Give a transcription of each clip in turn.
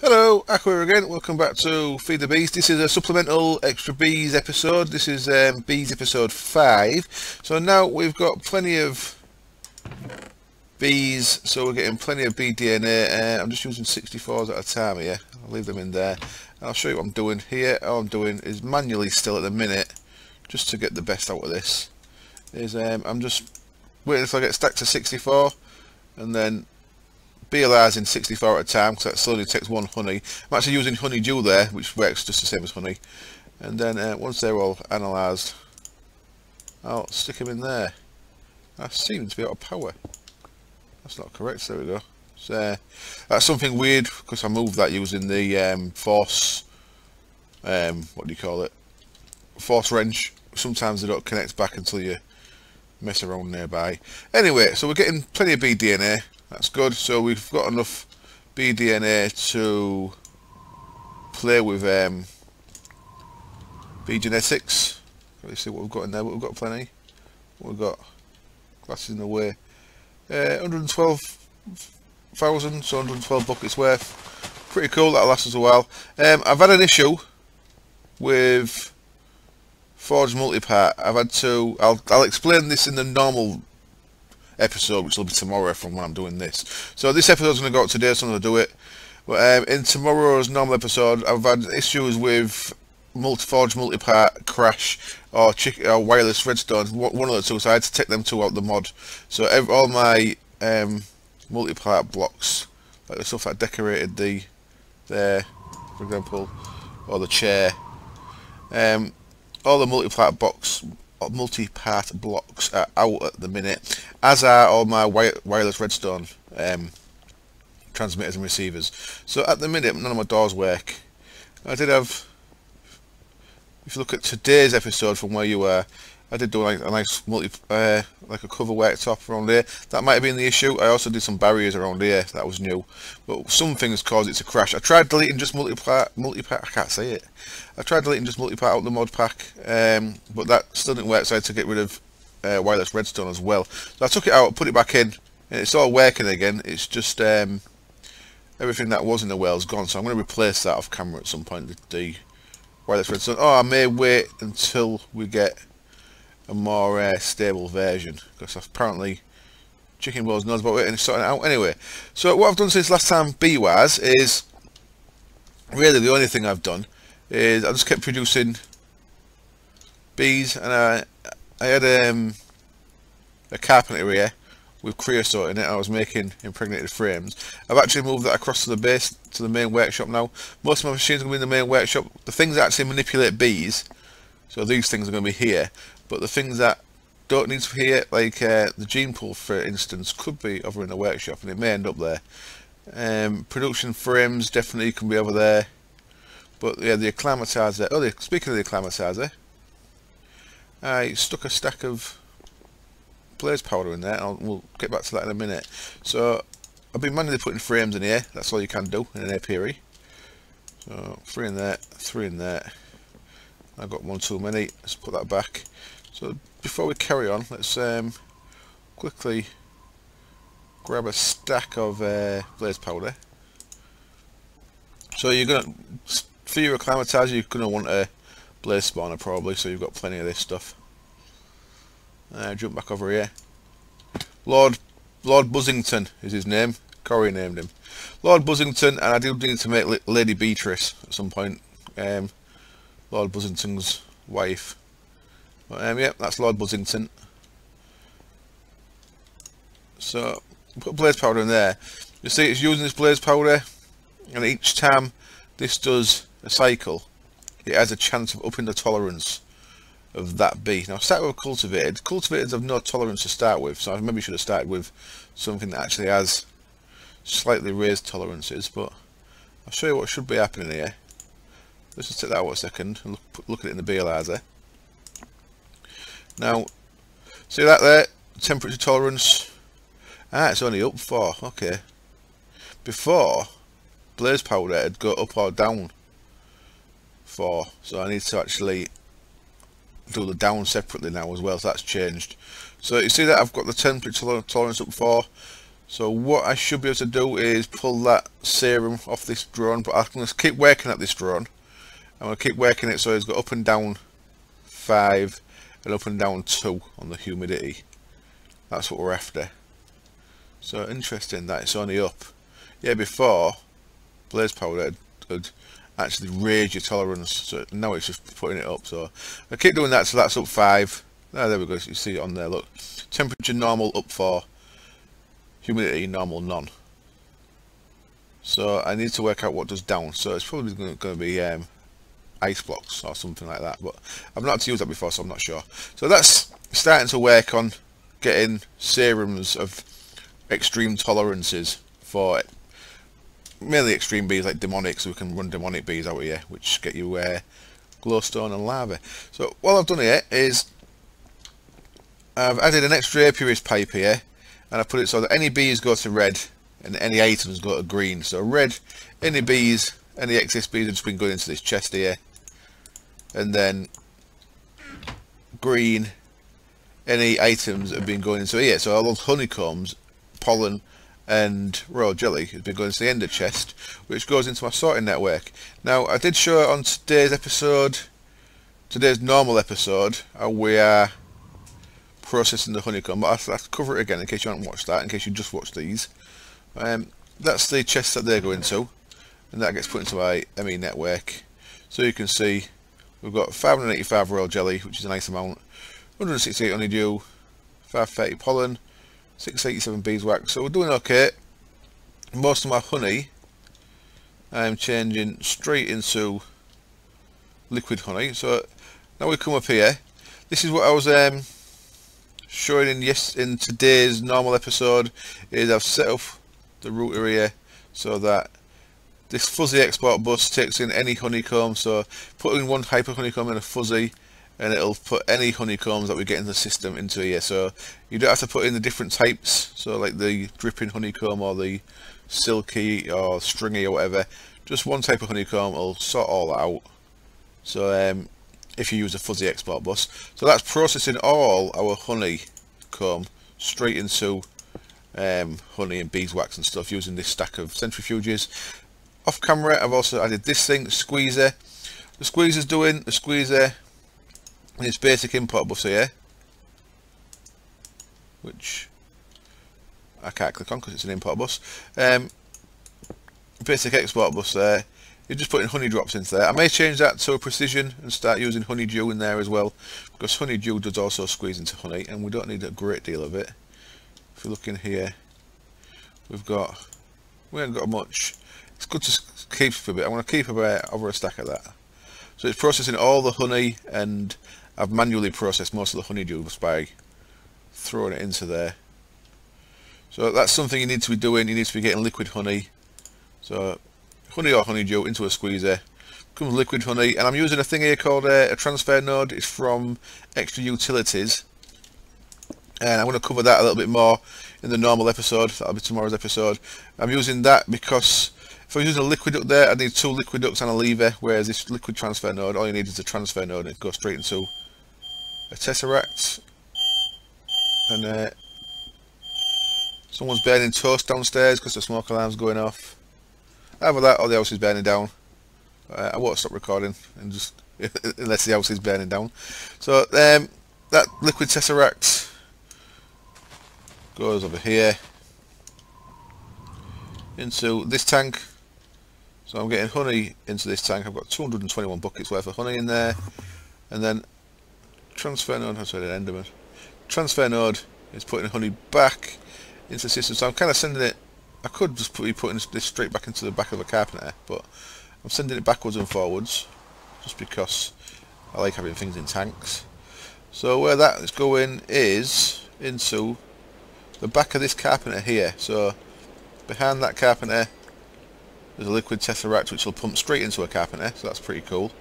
Hello, Aqua again. Welcome back to Feed the Bees. This is a supplemental extra bees episode. This is bees episode 5. So now we've got plenty of bees, so we're getting plenty of bee DNA. I'm just using 64s at a time here. I'll leave them in there. I'll show you what I'm doing here. All I'm doing is manually still at the minute, just to get the best out of this. I'm just waiting until I get stacked to 64, and then BLRs in 64 at a time, because that slowly takes one honey. I'm actually using honeydew there, which works just the same as honey. And then once they're all analysed, I'll stick them in there. I seem to be out of power. That's not correct. There we go. So, that's something weird, because I moved that using the force, what do you call it? Force wrench. Sometimes they don't connect back until you mess around nearby. Anyway, so we're getting plenty of bee DNA. That's good. So we've got enough bee DNA to play with bee genetics. Let's see what we've got in there. We've got plenty. We've got glasses in the way. 112,000, so 112 buckets worth. Pretty cool. That'll last us a while. I've had an issue with Forge Multipart. I've had to. I'll explain this in the normal episode, which will be tomorrow from when I'm doing this. So this episode's going to go out today, so I'm going to do it. But in tomorrow's normal episode, I've had issues with Forge Multipart crash or wireless redstone, one of the two, so I had to take them two out the mod. So all my Multipart blocks, like the stuff that decorated there, for example, or the chair, all the Multipart blocks are out at the minute, as are all my wireless redstone transmitters and receivers. So at the minute none of my doors work. I did have, if you look at today's episode from where you were, I did do like a nice like a cover worktop around here. That might have been the issue. I also did some barriers around here. That was new, but some things caused it to crash. I tried deleting just multipart. I can't say it. I tried deleting just multipart out the mod pack, but that still didn't work. So I had to get rid of wireless redstone as well. So I took it out, put it back in, and it's all working again. It's just everything that was in the well is gone. So I'm going to replace that off camera at some point. The wireless redstone. Oh, I may wait until we get a more stable version, because apparently Chicken Balls knows about it and is sorting it out anyway. So what I've done since last time bee-wise is, really the only thing I've done is I just kept producing bees, and I had a carpenter here with creosote in it. I was making impregnated frames. I've actually moved that across to the base, to the main workshop now. Most of my machines are going to be in the main workshop. The things that actually manipulate bees, so these things are going to be here, but the things that don't need to be here, like the gene pool for instance, could be over in the workshop, and it may end up there. Production frames definitely can be over there, but yeah, the acclimatizer. Oh, speaking of the acclimatizer, I stuck a stack of blaze powder in there, and we'll get back to that in a minute. So I've been manually putting frames in here. That's all you can do in an apiary. So 3 in there, 3 in there. I've got one too many. Let's put that back. So before we carry on, let's quickly grab a stack of blaze powder. So you're gonna, for your acclimatizer, you're gonna want a blaze spawner probably. So you've got plenty of this stuff. Jump back over here. Lord Buzzington is his name. Corey named him Lord Buzzington, and I do need to make Lady Beatrice at some point. Lord Buzzington's wife. But, yeah, that's Lord Buzzington. So put blaze powder in there. You see, it's using this blaze powder, and each time this does a cycle, it has a chance of upping the tolerance of that bee. Now, start with cultivated. Cultivateds have no tolerance to start with, so I maybe should have started with something that actually has slightly raised tolerances. But I'll show you what should be happening here. Let's just take that out a second and look at it in the BLRs. Now, see that there? Temperature tolerance. It's only up 4. Okay. Before, blaze powder had go up or down 4. So I need to actually do the down separately now as well. So that's changed. So you see that I've got the temperature tolerance up 4. So what I should be able to do is pull that serum off this drone, but I'm going to keep working at this drone. I'm going to keep working it so it's got up and down 5 and up and down 2 on the humidity. That's what we're after. So interesting that it's only up. Yeah, before blaze powder had actually raised your tolerance, so now it's just putting it up. So I keep doing that, so that's up 5. There we go, you see it on there, look. Temperature normal up 4, humidity normal none. So I need to work out what does down, so it's probably going to be ice blocks or something like that, but I've not had to use that before, so I'm not sure. So that's starting to work on getting serums of extreme tolerances for mainly extreme bees like demonic, so we can run demonic bees out here, which get you glowstone and larvae. So what I've done here is I've added an extra apiarist pipe here, and I put it so that any bees go to red and any items go to green. So red, any bees, any excess bees have just been going into this chest here, and then green, any items have been going into here. So all those honeycombs, pollen and royal jelly has been going to the ender chest, which goes into my sorting network. Now I did show on today's normal episode, how we are processing the honeycomb, but I'll cover it again in case you haven't watched that, in case you just watched these. That's the chest that they go into, and that gets put into my ME network. So you can see we've got 585 royal jelly, which is a nice amount, 168 honeydew, 530 pollen, 687 beeswax, so we're doing okay. Most of my honey I'm changing straight into liquid honey. So now we come up here, this is what I was showing in today's normal episode, is I've set up the router here so that this fuzzy export bus takes in any honeycomb. So putting one hyper honeycomb in a fuzzy, and it'll put any honeycombs that we get in the system into here. So you don't have to put in the different types, so like the dripping honeycomb or the silky or stringy or whatever. Just one type of honeycomb will sort all that out. So if you use a fuzzy export bus, so that's processing all our honeycomb straight into honey and beeswax and stuff using this stack of centrifuges. Off camera I've also added this thing, the squeezer. The squeezer's doing the squeezer in its basic import bus here, which I can't click on because it's an import bus. Basic export bus there. You're just putting honey drops into there. I may change that to a precision and start using honeydew in there as well, because honeydew does also squeeze into honey, and we don't need a great deal of it. If you look in here, we haven't got much. It's good to keep for a bit. I'm going to keep over a stack of that. So it's processing all the honey, and I've manually processed most of the honeydew just by throwing it into there. So that's something you need to be doing. You need to be getting liquid honey. So honey or honeydew into a squeezer, comes liquid honey, and I'm using a thing here called a transfer node. It's from Extra Utilities, and I'm going to cover that a little bit more in the normal episode. That'll be tomorrow's episode. I'm using that because if I was using a liquid duct there, I'd need 2 liquid ducts and a lever, whereas this liquid transfer node, all you need is a transfer node, and it goes straight into a tesseract. And someone's burning toast downstairs because the smoke alarm's going off. Either that or the house is burning down. I won't stop recording and just unless the house is burning down. So that liquid tesseract goes over here into this tank. So I'm getting honey into this tank. I've got 221 buckets worth of honey in there, and then transfer node. I'm sorry, an Enderman. Transfer node is putting honey back into the system. So I'm kind of sending it. I could just be putting this straight back into the back of a carpenter, but I'm sending it backwards and forwards just because I like having things in tanks. So where that is going is into the back of this carpenter here. So behind that carpenter there's a liquid tesseract which will pump straight into a carpenter, so that's pretty cool.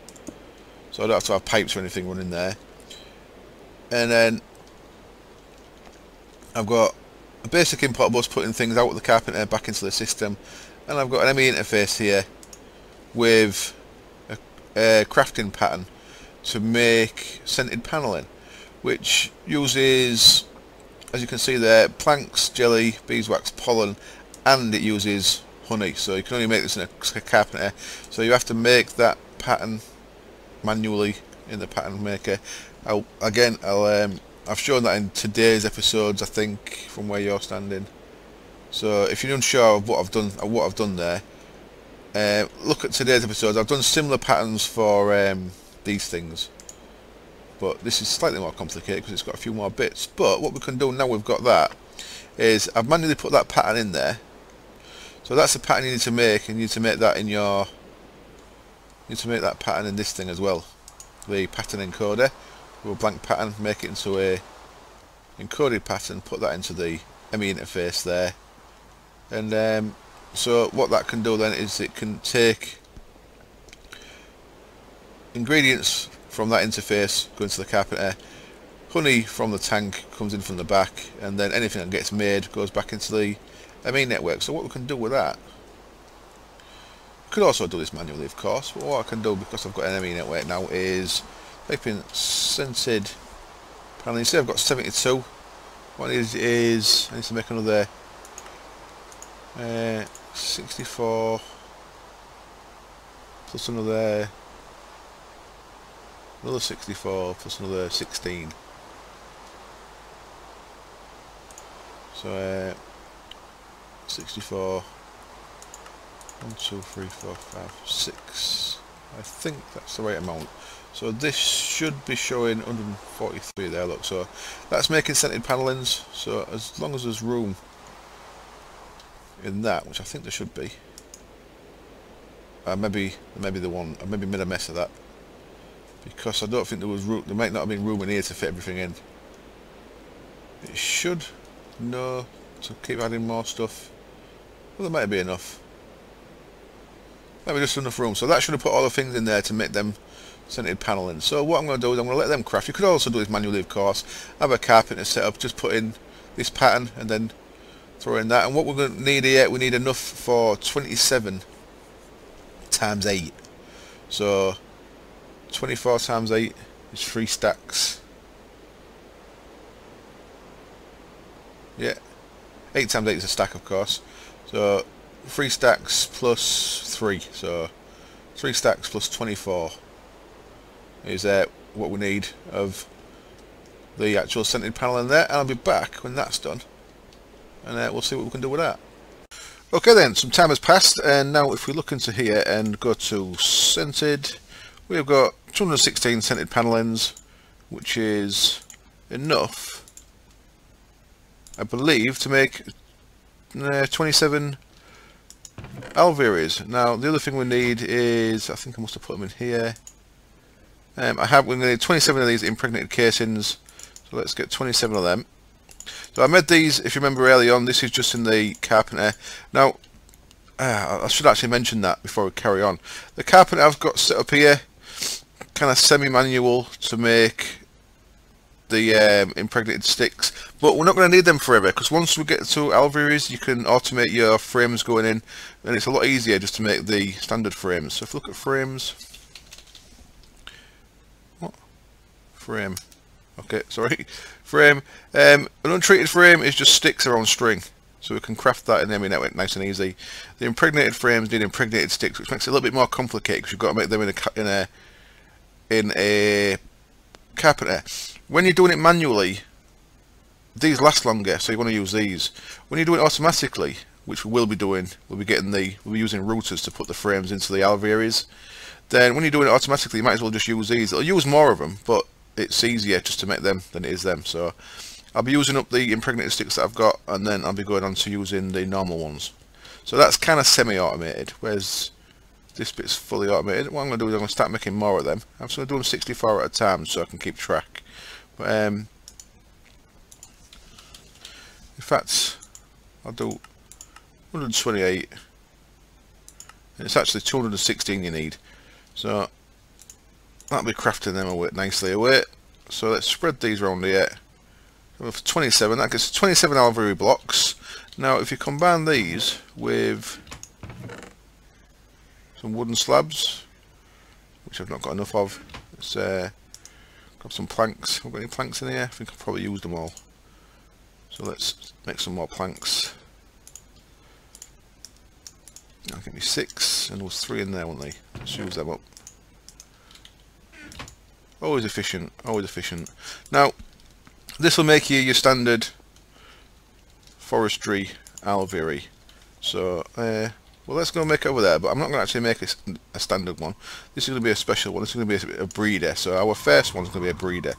So I don't have to have pipes or anything running there. And then I've got a basic import bus putting things out of the carpenter back into the system, and I've got an ME interface here with a crafting pattern to make scented panelling, which uses as you can see there, planks, jelly, beeswax, pollen, and it uses honey. So you can only make this in a carpenter. So you have to make that pattern manually in the pattern maker. I've shown that in today's episodes, I think, from where you're standing. So if you're unsure of what I've done there, look at today's episodes. I've done similar patterns for these things, but this is slightly more complicated because it's got a few more bits. But what we can do now we've got that is I've manually put that pattern in there. So that's the pattern you need to make, and you need to make that in your. You need to make that pattern in this thing as well, the pattern encoder. Do a blank pattern, make it into a encoded pattern, put that into the ME interface there, and so what that can do then is it can take ingredients from that interface, go into the carpenter, honey from the tank comes in from the back, and then anything that gets made goes back into the ME network. So what we can do with that, could also do this manually of course, but what I can do, because I've got an ME network now, is type in scented panel. You see I've got 72. What it is I need to make another 64 plus another 64 plus another 16. So 64, 1, 2, 3, 4, 5, 6. I think that's the right amount. So this should be showing 143 there, look. So that's making scented panellings. So as long as there's room in that, which I think there should be, maybe the one, I maybe made a mess of that, because I don't think there was room. There might not have been room in here to fit everything in. It should know to keep adding more stuff. Well, there might be enough. Maybe just enough room. So that should have put all the things in there to make them scented panelling. So what I'm going to do is I'm going to let them craft. You could also do this manually of course. Have a carpenter set up, just put in this pattern and then throw in that. And what we're going to need here, we need enough for 27 times 8. So 24 times 8 is 3 stacks. Yeah, 8 times 8 is a stack of course. So 3 stacks plus 3, so 3 stacks plus 24 is what we need of the actual scented panel in there, and I'll be back when that's done, and we'll see what we can do with that. Okay then, some time has passed, and now if we look into here and go to scented, we've got 216 scented panelings, which is enough, I believe, to make 27 Alvearies. Now the other thing we need is, I think I must have put them in here. We're going to need 27 of these impregnated casings, so let's get 27 of them. So I made these, if you remember early on, this is just in the carpenter. Now I should actually mention that before we carry on. The carpenter I've got set up here, kind of semi-manual to make the impregnated sticks, but we're not going to need them forever, because once we get to Alvearies you can automate your frames going in, and it's a lot easier just to make the standard frames. So if you look at frames, what? Frame, okay, sorry, frame, an untreated frame is just sticks around string, so we can craft that in the ME network nice and easy. The impregnated frames need impregnated sticks, which makes it a little bit more complicated because you've got to make them in a carpenter. When you're doing it manually, these last longer, so you want to use these. When you do it automatically, which we will be doing, we'll be using routers to put the frames into the Alvearies. Then when you're doing it automatically, you might as well just use these. It'll use more of them, but it's easier just to make them than it is them. So I'll be using up the impregnated sticks that I've got, and then I'll be going on to using the normal ones. So that's kind of semi-automated, whereas this bit's fully automated. What I'm going to do is I'm going to start making more of them. I'm just going to do them 64 at a time so I can keep track. But, in fact, I'll do 128, and it's actually 216 you need, so that'll be crafting them away nicely away. So let's spread these around here. With 27, that gets 27 Alveary blocks. Now if you combine these with some wooden slabs, which I've not got enough of, let's got some planks. Have we got any planks in here? I think I've probably used them all. So let's make some more planks. That'll give me 6, and there was 3 in there, weren't they? Let's use them up. Always efficient, always efficient. Now, this will make you your standard forestry Alveary. So, well, let's go make it over there, but I'm not going to actually make a standard one. This is going to be a special one. This is going to be a breeder. So our first one is going to be a breeder.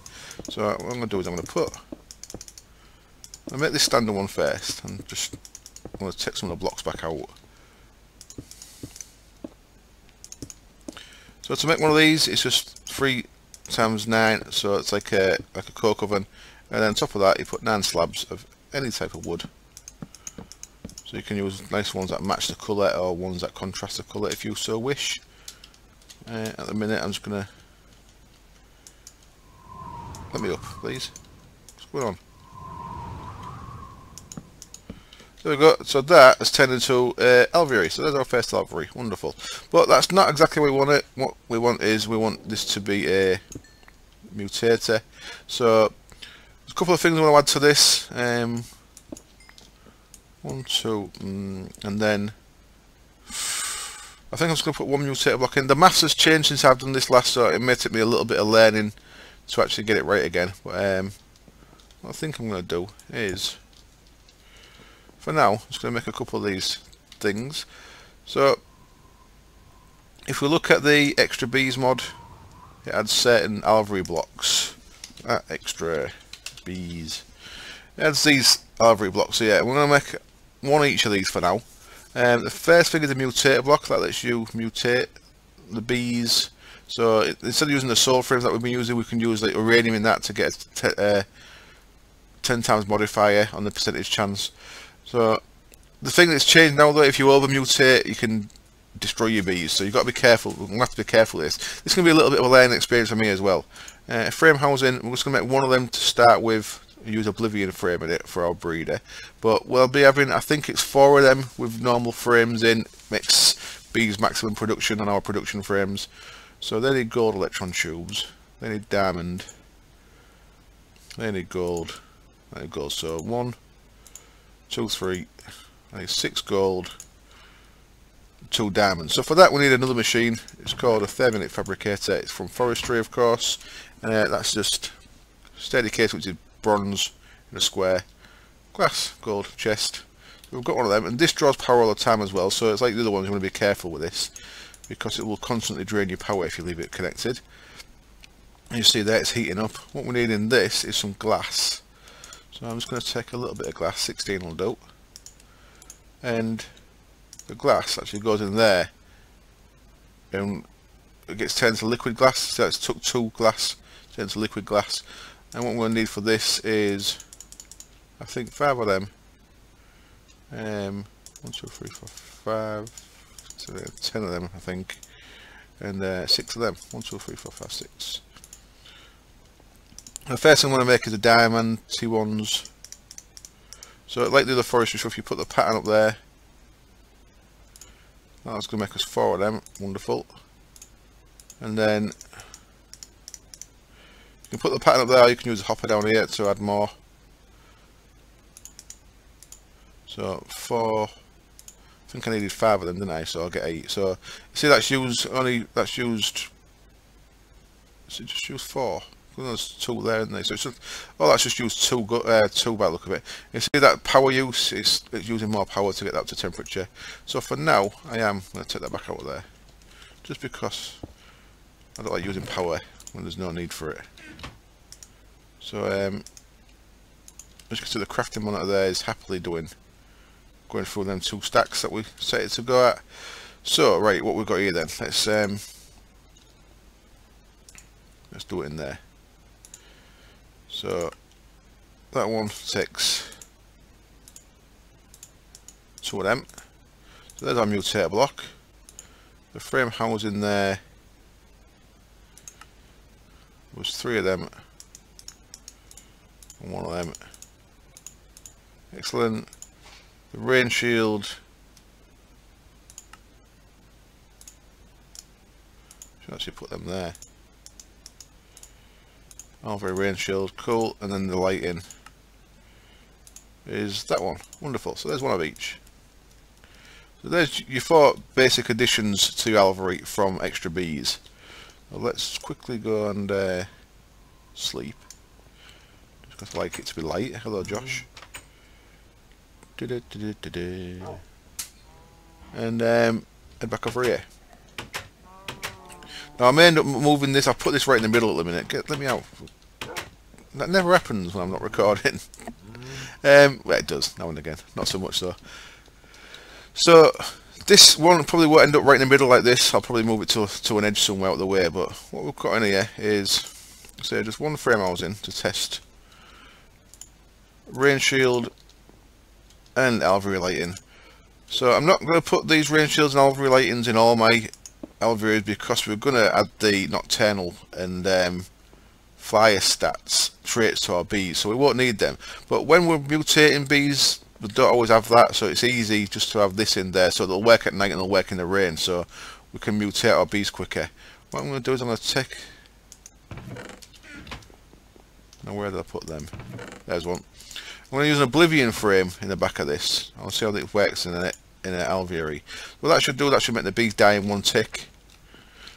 So what I'm going to do is I'm going to make this standard one first, and just I'm going to take some of the blocks back out. So to make one of these, it's just 3 times 9, so it's like a coke oven, and then on top of that you put 9 slabs of any type of wood. So you can use nice ones that match the colour, or ones that contrast the colour if you so wish. At the minute I'm just going to... Let me up, please. What's going on? There we go. So that has turned into Alveary. So there's our first Alveary. Wonderful. But that's not exactly what we want it. What we want is, we want this to be a mutator. So there's a couple of things I want to add to this. 1, 2, and then I think I'm just going to put 1 mutator block in. The maths has changed since I've done this last, so it may take me a little bit of learning to actually get it right again. But what I think I'm going to do is, for now, I'm just going to make a couple of these things. So if we look at the extra bees mod, it adds certain Alveary blocks. Extra bees. It adds these Alveary blocks. So yeah, we're going to make 1 each of these for now. The first thing is the mutator block that lets you mutate the bees. So instead of using the soul frames that we've been using, we can use like uranium in that to get a 10 times modifier on the percentage chance. So the thing that's changed now, though, if you over mutate, you can destroy your bees. So you've got to be careful. We're going to have to be careful with this. This is going to be a little bit of a learning experience for me as well. Frame housing, we're just going to make 1 of them to start with. Use Oblivion frame in it for our breeder. But we'll be having, I think it's 4 of them with normal frames in. Makes bees maximum production on our production frames. So they need gold electron tubes. They need diamond. They need gold. They need gold. So 1, 2, 3. I need 6 gold, 2 diamonds. So for that we need another machine. It's called a thermite fabricator. It's from forestry, of course. That's just steady case, which is bronze in a square. Glass, gold, chest. So we've got 1 of them, and this draws power all the time as well. So it's like the other ones. You want to be careful with this, because it will constantly drain your power if you leave it connected. And you see there it's heating up. What we need in this is some glass. So I'm just going to take a little bit of glass, 16 will do. And the glass actually goes in there, and it gets turned to liquid glass. So it's took 2 glass, turned to liquid glass. And what we're going to need for this is, I think, 5 of them. 1, 2, 3, 4, 5, 10 of them, I think, and 6 of them. 1, 2, 3, 4, 5, 6. The first thing I want to make is the diamond T1s. So like the other forestry stuff, you put the pattern up there. That's going to make us 4 of them. Wonderful. And then you can put the pattern up there, or you can use a hopper down here to add more. So 4. I think I needed 5 of them, didn't I? So I'll get 8. So you see that's used so just use 4. There's 2 there, isn't there? So it's just, that's just used 2 by the look of it. You see that power use, it's using more power to get that to temperature. So for now, I am going to take that back out of there, just because I don't like using power when there's no need for it. So as you can see, the crafting monitor there is happily going through them 2 stacks that we set it to go at. So right, what we've got here then, let's do it in there. So that one takes 2 of them. So there's our mutator block. The frame housing there was 3 of them and 1 of them. Excellent. The rain shield, should actually put them there. Alveary rain shield, cool. And then the lighting, is that one. Wonderful. So there's one of each. So there's your 4 basic additions to Alveary from extra bees. Well, let's quickly go and sleep. Just because I like it to be light. Hello, Josh. And head back over here. Now I may end up moving this. I'll put this right in the middle at the minute. Let me out. That never happens when I'm not recording. Well, it does now and again. Not so much though. So this one probably won't end up right in the middle like this. I'll probably move it to an edge somewhere out of the way. But what we've got in here is, say, just one frame housing to test rain shield and Alveary lighting. So I'm not going to put these rain shields and Alveary lightings in all my Alveary because we're going to add the nocturnal and flyer stats traits to our bees, so we won't need them. But when we're mutating bees, we don't always have that, so it's easy just to have this in there, so they'll work at night and they'll work in the rain, so we can mutate our bees quicker. What I'm going to do is I'm going to take... Now where did I put them? There's one. I'm going to use an Oblivion frame in the back of this. I'll see how it works in an Alveary. Well, that should make the bees die in one tick.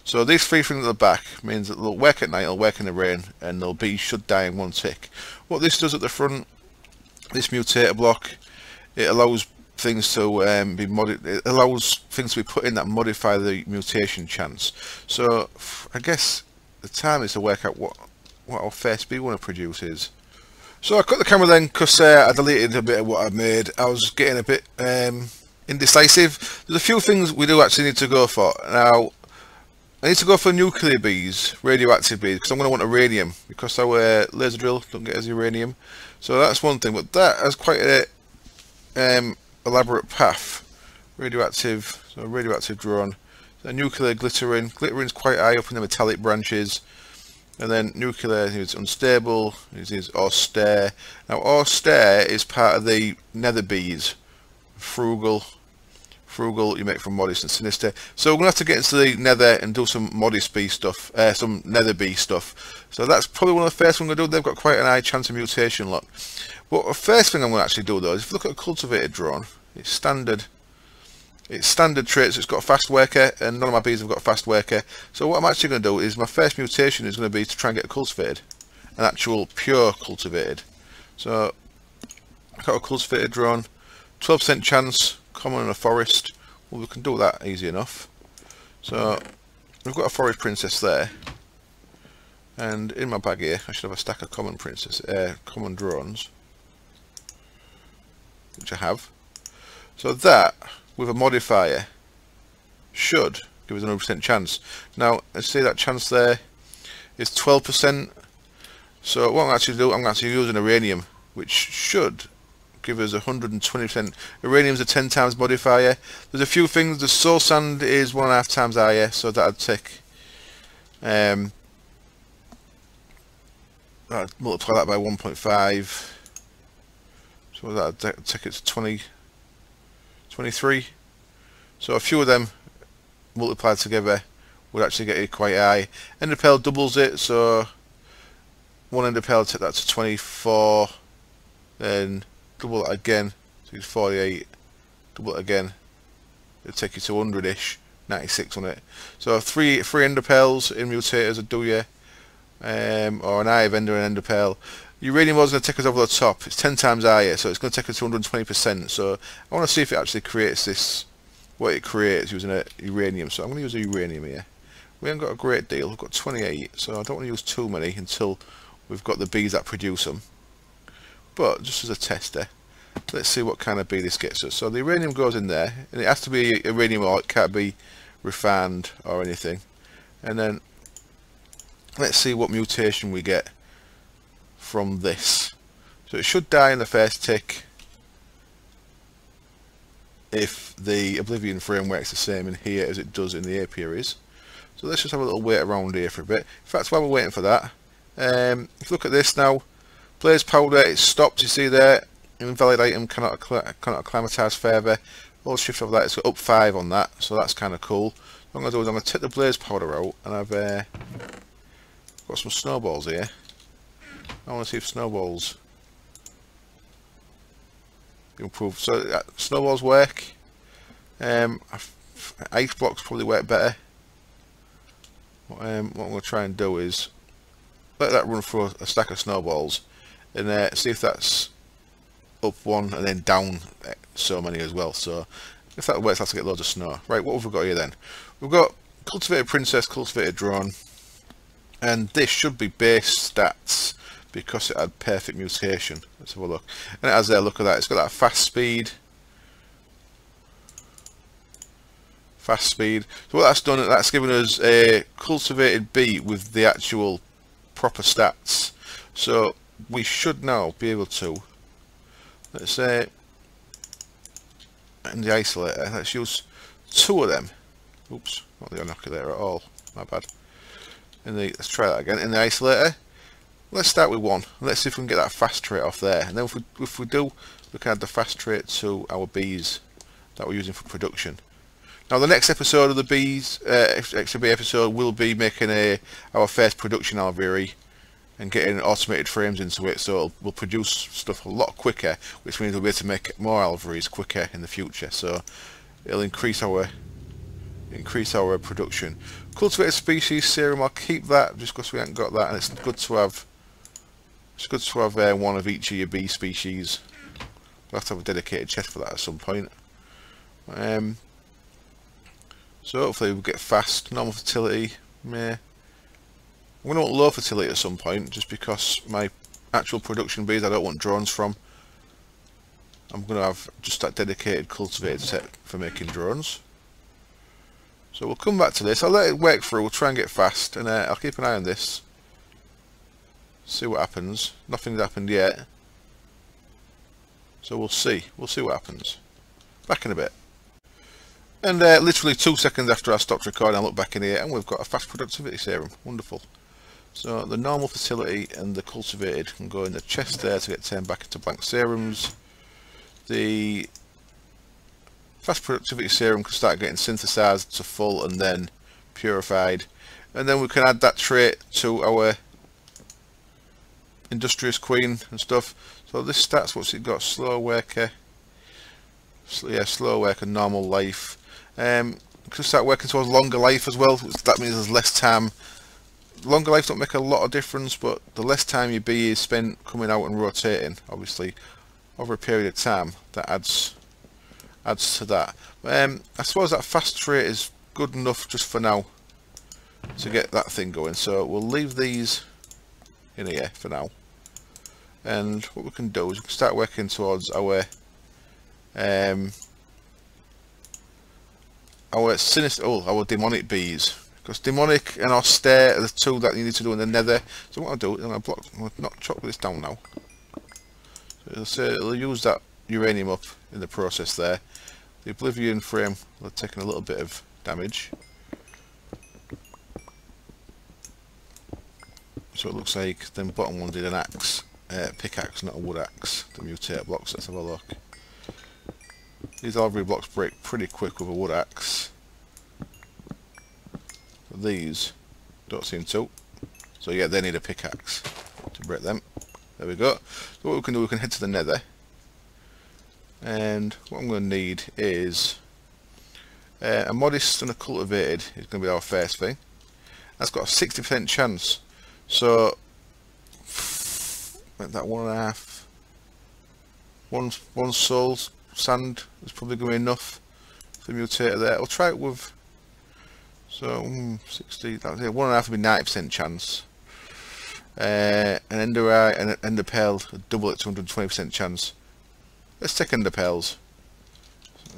So these 3 things at the back means that they'll work at night, they'll work in the rain, and the bees should die in one tick. What this does at the front, this mutator block, it allows things to it allows things to be put in that modify the mutation chance. So I guess the time is to work out what our first bee want to produce is. So I cut the camera then because I deleted a bit of what I made. I was getting a bit indecisive. There's a few things we do actually need to go for. Now, I need to go for nuclear bees, radioactive bees, because I'm going to want uranium, because our laser drill don't get us uranium. So that's one thing, but that has quite a elaborate path. Radioactive, so a radioactive drone. So nuclear glittering. Glittering's quite high up in the metallic branches. And then nuclear is unstable, is austere. Now austere is part of the nether bees. Frugal you make from modest and sinister. So we're going to have to get into the nether and do some modest bee stuff, some nether bee stuff. So that's probably one of the first things we're going to do. They've got quite an high chance of mutation lock. But the first thing I'm going to actually do though is if you look at a cultivated drone, it's standard traits. It's got a fast worker, and none of my bees have got a fast worker. So what I'm actually going to do is my first mutation is going to be to try and get a cultivated, an actual pure cultivated. So I've got a cultivated drone, 12% chance, common in a forest. Well, we can do that easy enough. So we've got a forest princess there, and in my bag here I should have a stack of common common drones, which I have. So that with a modifier should give us an 100% chance. Now let's see that chance there is 12%. So what I'm actually doing, I'm actually using uranium, which should give us 120%. Uranium's a 10 times modifier. There's a few things. The soul sand is 1.5 times higher, so that'd take multiply that by 1.5, so that'd take it to 23. So a few of them multiplied together would actually get it quite high. Enderpearl doubles it, so one enderpearl take that to 24, then double that again, so it's 48, double it again, it'll take you to 100ish, 96 on it. So three enderpearls in mutators would do you, or an eye of ender and enderpearl. Uranium was going to take us over the top. It's 10 times higher, so it's going to take us to 120%. So I want to see if it actually creates this, what it creates using a uranium. So I'm going to use a uranium here. We haven't got a great deal. We've got 28, so I don't want to use too many until we've got the bees that produce them. But just as a tester, let's see what kind of bee this gets us. So the uranium goes in there, and it has to be uranium, or it can't be refined or anything. And then let's see what mutation we get from this. So it should die in the first tick if the Oblivion frame works the same in here as it does in the apiaries. So let's just have a little wait around here for a bit. In fact, while we're waiting for that, if you look at this now, blaze powder, it's stopped, you see there, invalid item, cannot acclimatise further. Hold shift over that, it's got up 5 on that, so that's kind of cool. What I'm going to do is I'm going to take the blaze powder out, and I've got some snowballs here. I want to see if snowballs improve. So snowballs work. Ice blocks probably work better. What I'm going to try and do is let that run through a stack of snowballs and see if that's up one and then down so many as well. So if that works, I'll have to get loads of snow. Right, what have we got here then? We've got cultivated princess, cultivated drone, and this should be base stats because it had perfect mutation. Let's have a look. And it has there, look at that, it's got that fast speed. Fast speed. So what that's done, that's given us a cultivated bee with the actual proper stats. So we should now be able to, let's say, in the isolator, let's use 2 of them. Oops, not the inoculator at all, my bad. Let's try that again. In the isolator, let's start with 1. Let's see if we can get that fast trait off there. And then if we do, we can add the fast trait to our bees that we're using for production. Now the next episode of the bees, FTB episode, will be making our first production Alveary and getting automated frames into it, so we'll produce stuff a lot quicker, which means we'll be able to make more Alvearies quicker in the future. So it'll increase our production. Cultivated species serum, I'll keep that just because we haven't got that, and it's good to have. It's good to have one of each of your bee species. We'll have to have a dedicated chest for that at some point. So hopefully we'll get fast, normal fertility. Meh. I'm going to want low fertility at some point, just because my actual production bees I don't want drones from. I'm going to have just that dedicated cultivated set for making drones. So we'll come back to this. I'll let it work through. We'll try and get fast, and I'll keep an eye on this. See what happens. Nothing's happened yet. So we'll see. We'll see what happens. Back in a bit. And literally 2 seconds after I stopped recording, I look back in here and we've got a fast productivity serum. Wonderful. So the normal fertility and the cultivated can go in the chest there to get turned back into blank serums. The fast productivity serum can start getting synthesized to full and then purified. And then we can add that trait to our industrious queen and stuff. So this stats, what's it got? Slow worker. Yeah, slow worker, normal life. Could start working towards longer life as well. That means there's less time. Longer life don't make a lot of difference, but the less time your bee is spent coming out and rotating, obviously, over a period of time, that adds to that. I suppose that fast trait is good enough just for now to get that thing going. So we'll leave these in here for now. And what we can do is we can start working towards our demonic bees, because demonic and austere are the 2 that you need to do in the nether. So what I'll do is I'll not chop this down now. So it'll use that uranium up in the process there. The oblivion frame will have taken a little bit of damage. So it looks like the bottom one did an axe, pickaxe, not a wood axe. The mutator blocks. Let's have a look. These Alveary blocks break pretty quick with a wood axe. These don't seem to. So yeah, they need a pickaxe to break them. There we go. So what we can do, we can head to the nether. And what I'm going to need is a modest and a cultivated is going to be our first thing. That's got a 60% chance. So that 1.5. One soul sand is probably going to be enough for the mutator there. I'll try it with 60. That's it. 1.5 would be 90% chance. An ender eye and an ender pearl double it to 120% chance. Let's take ender pearls.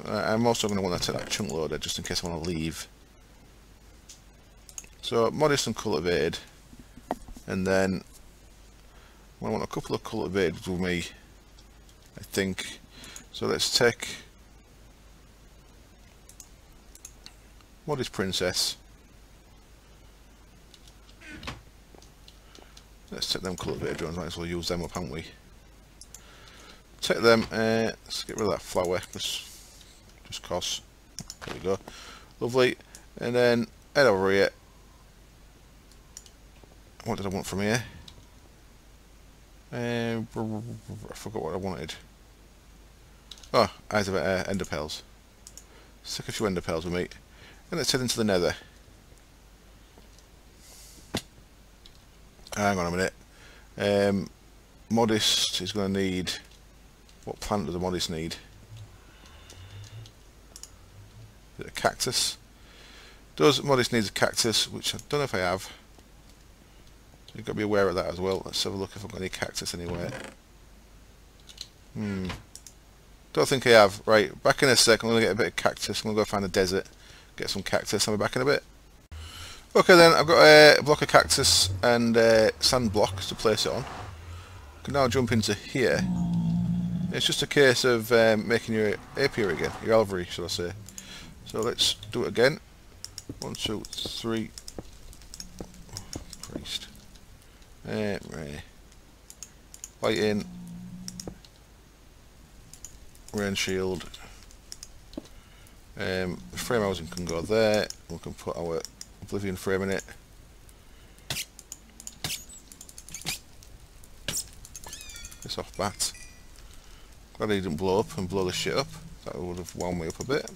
I'm also going to want to take that chunk loader just in case I want to leave. So modest and cultivated, and then I want a couple of cultivated with me, I think. So let's take modest princess. Let's take them cultivated drones, might as well use them up, haven't we? Take them, let's get rid of that flower, just cause. There we go. Lovely. And then head over here. What did I want from here? I forgot what I wanted. Oh, eyes of ender pearls. Stick a few ender pearls with me. And let's head into the nether. Hang on a minute. Modest is going to need... What plant does a modest need? Is it a cactus? Does modest needs a cactus, which I don't know if I have. You've got to be aware of that as well. Let's have a look if I've got any cactus anywhere. Don't think I have. Right, back in a sec. I'm going to get a bit of cactus. I'm going to go find a desert, get some cactus. I'll be back in a bit. Okay then, I've got a block of cactus and sand blocks to place it on. I can now jump into here. It's just a case of making your apiary again, your Alveary, should I say. So let's do it again. 1, 2, 3. Priest. Light in. Rain shield. Frame housing can go there. We can put our Oblivion frame in it. Piss off bat. Glad he didn't blow up and blow the shit up. That would have wound me up a bit.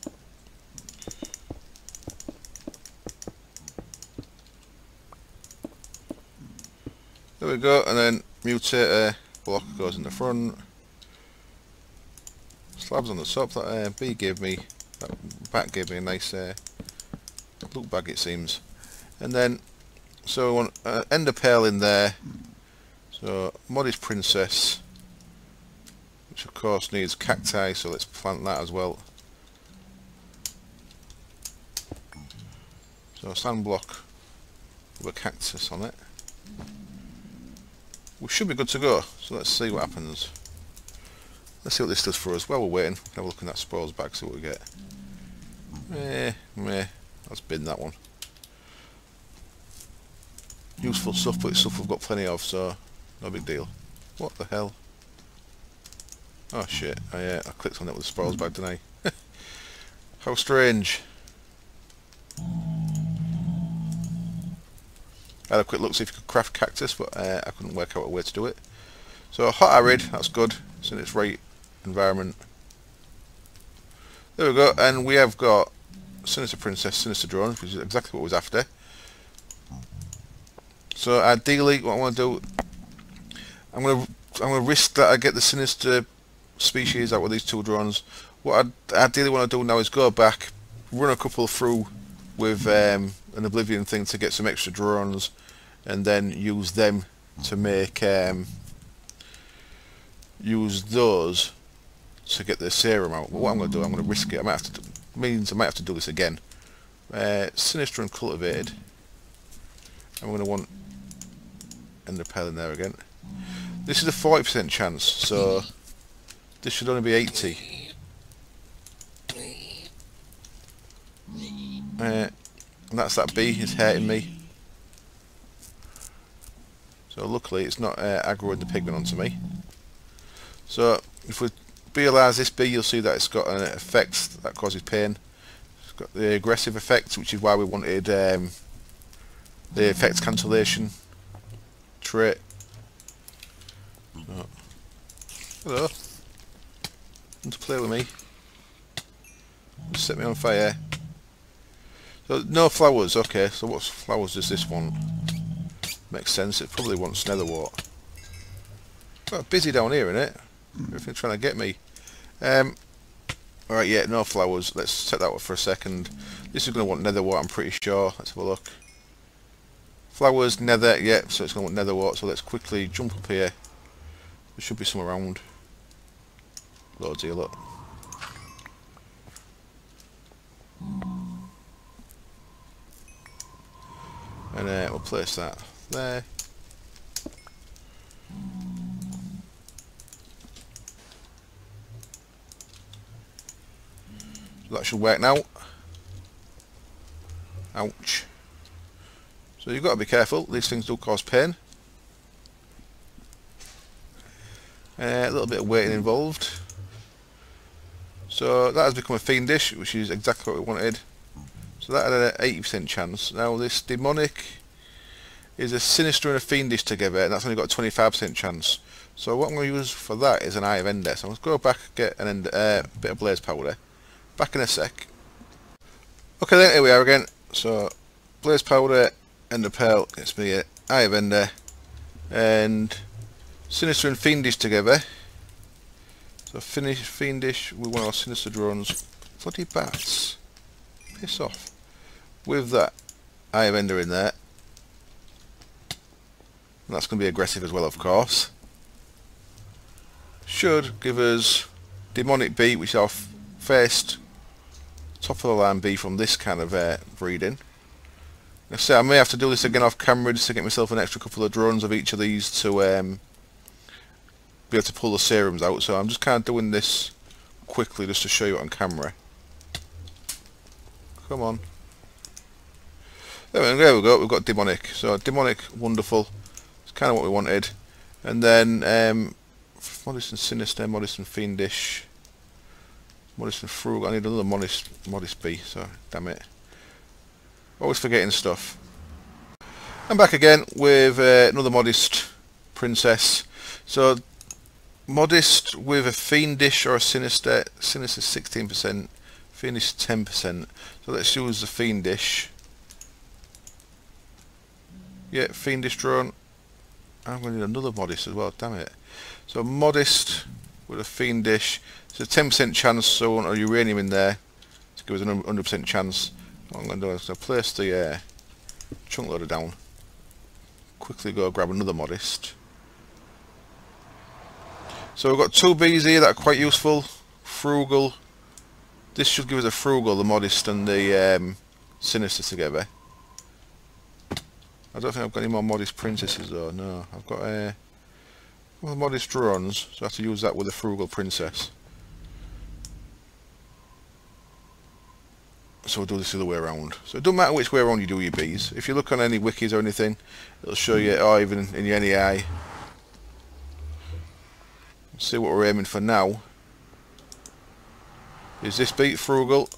There we go, and then mutator block goes in the front. Slabs on the top. That bee gave me, that bat gave me a nice look bag, it seems. And then, so I want an ender pearl in there. So modest princess, which of course needs cacti, so let's plant that as well. So a sand block with a cactus on it. We should be good to go, so let's see what happens. Let's see what this does for us. While we're waiting, we can have a look in that spores bag, see what we get. Let's bin that one. Useful stuff, but it's stuff we've got plenty of, so no big deal. What the hell? Oh shit, I clicked on it with the spores bag, didn't I? How strange. I had a quick look to see if you could craft cactus, but I couldn't work out a way to do it. So hot arid, that's good. It's in its right environment. There we go, and we have got Sinister Princess, Sinister Drone, which is exactly what I was after. So ideally, what I want to do, I'm gonna risk that I get the Sinister species out with these 2 drones. What I ideally want to do now is go back, run a couple through with an Oblivion thing to get some extra drones, and then use them to make use those to get the serum out. But what I'm going to do, I'm going to risk it. I might have to do this again. Sinister and cultivated. I'm going to want ender pearl in there again. This is a 40% chance, so this should only be 80. And that's that bee, it's hurting me. So luckily it's not aggroing the pigment onto me. So if we realise this bee, you'll see that it's got an effect that causes pain. It's got the aggressive effect, which is why we wanted the effect cancellation trait. So, hello. Want to play with me? Just set me on fire. So no flowers, okay, so what flowers does this want? Makes sense, it probably wants netherwort. Well, busy down here, innit? Everything's trying to get me. Alright, yeah, no flowers. Let's set that up for a second. This is going to want netherwort, I'm pretty sure. Let's have a look. Flowers, nether, yeah, so it's going to want netherwort, so let's quickly jump up here. There should be some around. Loads here, look. And we'll place that there. So that should work now. Ouch. So you've got to be careful, these things do cause pain. A little bit of waiting involved. So that has become a fiendish, which is exactly what we wanted. So that had an 80% chance. Now this demonic is a sinister and a fiendish together, and that's only got a 25% chance. So what I'm going to use for that is an eye of ender. So let's go back and get an bit of blaze powder. Back in a sec. Okay then, here we are again. So blaze powder, ender pearl, gets me an eye of ender, and sinister and fiendish together. So fiendish with one of our sinister drones. Bloody bats. Piss off. With that eye of ender in there. And that's going to be aggressive as well, of course. Should give us demonic bee, which is our first top of the line bee from this kind of breeding. So I may have to do this again off camera just to get myself an extra couple of drones of each of these to be able to pull the serums out. So I'm just kind of doing this quickly just to show you on camera. Come on. There we go, we've got demonic. So demonic, wonderful. It's kind of what we wanted. And then modest and sinister, modest and fiendish, modest and frugal. I need another modest bee, so damn it. Always forgetting stuff. I'm back again with another modest princess. So modest with a fiendish or a sinister. Sinister 16%, fiendish 10%. So let's use the fiendish. Yeah, fiendish drone. I'm going to need another modest as well, damn it. So modest with a fiendish. It's a 10% chance, so I want a uranium in there to give us an 100% chance. What I'm going to do is I'm going to place the chunk loader down. Quickly go grab another modest. So we've got two bees here that are quite useful. Frugal. This should give us a frugal, the modest and the sinister together. I don't think I've got any more modest princesses though, no. I've got modest drones, so I have to use that with a frugal princess. So we'll do this the other way around. So it doesn't matter which way around you do your bees. If you look on any wikis or anything, it'll show you, or even in your NEI. See what we're aiming for now. Is this bee frugal,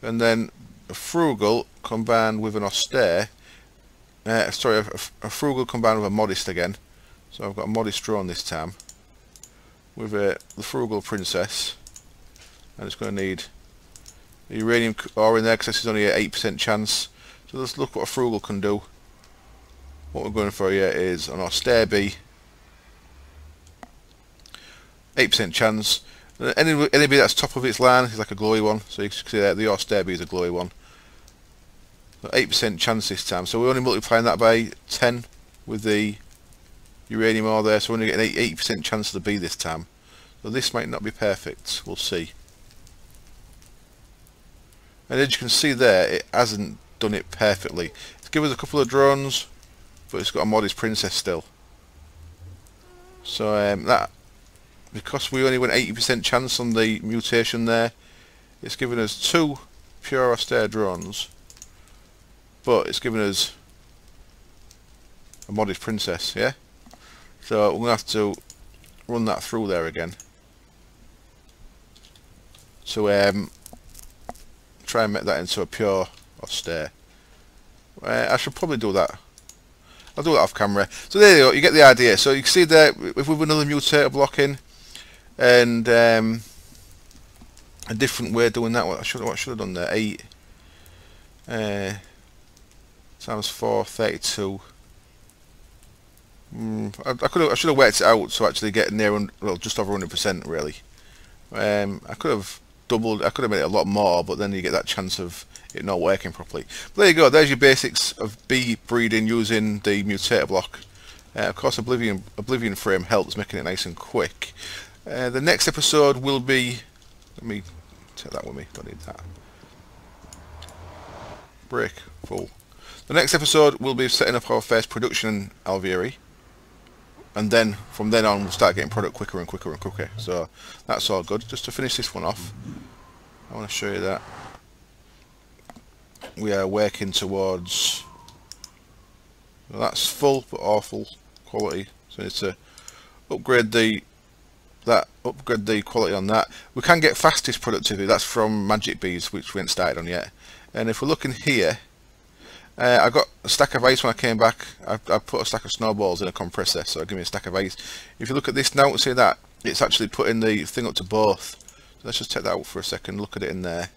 and then a frugal combined with an austere. Sorry, a frugal combined with a modest again. So I've got a modest drone this time with the frugal princess, and it's going to need the uranium ore in there because this is only an 8% chance. So let's look what a frugal can do. What we're going for here is an austere bee, 8% chance. Any bee that's top of its line is like a glowy one, so you can see that the austere bee is a glowy one. 8% chance this time, so we're only multiplying that by 10 with the uranium ore there, so we're only getting 8% chance of the bee this time. So this might not be perfect, we'll see. And as you can see there, it hasn't done it perfectly. It's given us a couple of drones, but it's got a modest princess still. So that, because we only went 80% chance on the mutation there, it's given us two pure austere drones, but it's given us a modest princess, yeah? So we're going to have to run that through there again to try and make that into a pure austere. I should probably do that. I'll do it off camera. So there you go, you get the idea. So you can see there, if we've another mutator block in, and a different way of doing that, what should have done there? 8 times 4, 32. I should have worked it out to actually get near, well, just over 100% really. I could have doubled, I could have made it a lot more, but then you get that chance of it not working properly. But there you go, there's your basics of bee breeding using the mutator block. Of course, Oblivion frame helps making it nice and quick. The next episode will be, let me take that with me, don't need that. Break, full. The next episode will be setting up our first production in Alveary, and then from then on we'll start getting product quicker and quicker and quicker. So that's all good. Just to finish this one off, I want to show you that we are working towards, well, that's full but awful quality, so it's to upgrade the quality on that. We can get fastest productivity, that's from magic bees, which we haven't started on yet. And if we're looking here, I got a stack of ice when I came back. I put a stack of snowballs in a compressor, so it gave me a stack of ice. If you look at this now, see that? It's actually putting the thing up to both. So let's just take that out for a second, look at it in there.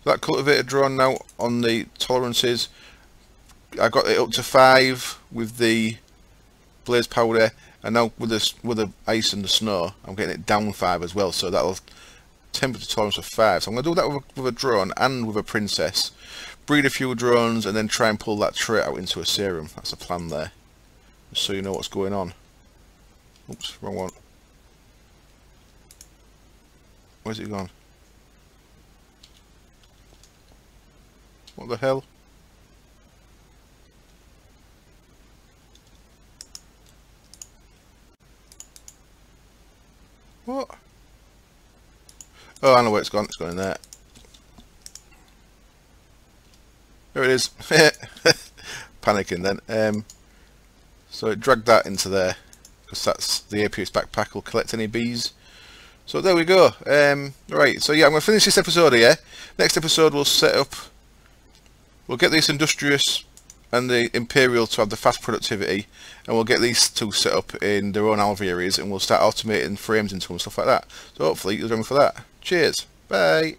So that cultivator drawn now on the tolerances. I got it up to 5 with the blaze powder, and now with the ice and the snow, I'm getting it down 5 as well, so that'll temperature tolerance of 5. So I'm going to do that with a drone and with a princess. Breed a few drones and then try and pull that trait out into a serum. That's the plan there. Just so you know what's going on. Oops, wrong one. Where's it gone? What the hell? What? Oh, I know where it's gone. It's gone in there. There it is. Panicking then. So it dragged that into there because that's the Apiarist backpack. Will collect any bees. So there we go. Right. So yeah, I'm going to finish this episode here. Next episode we'll set up. We'll get this Industrious and the Imperial to have the fast productivity, and we'll get these two set up in their own Alvearies, and we'll start automating frames into them and stuff like that. So hopefully you'll join me for that. Cheers. Bye.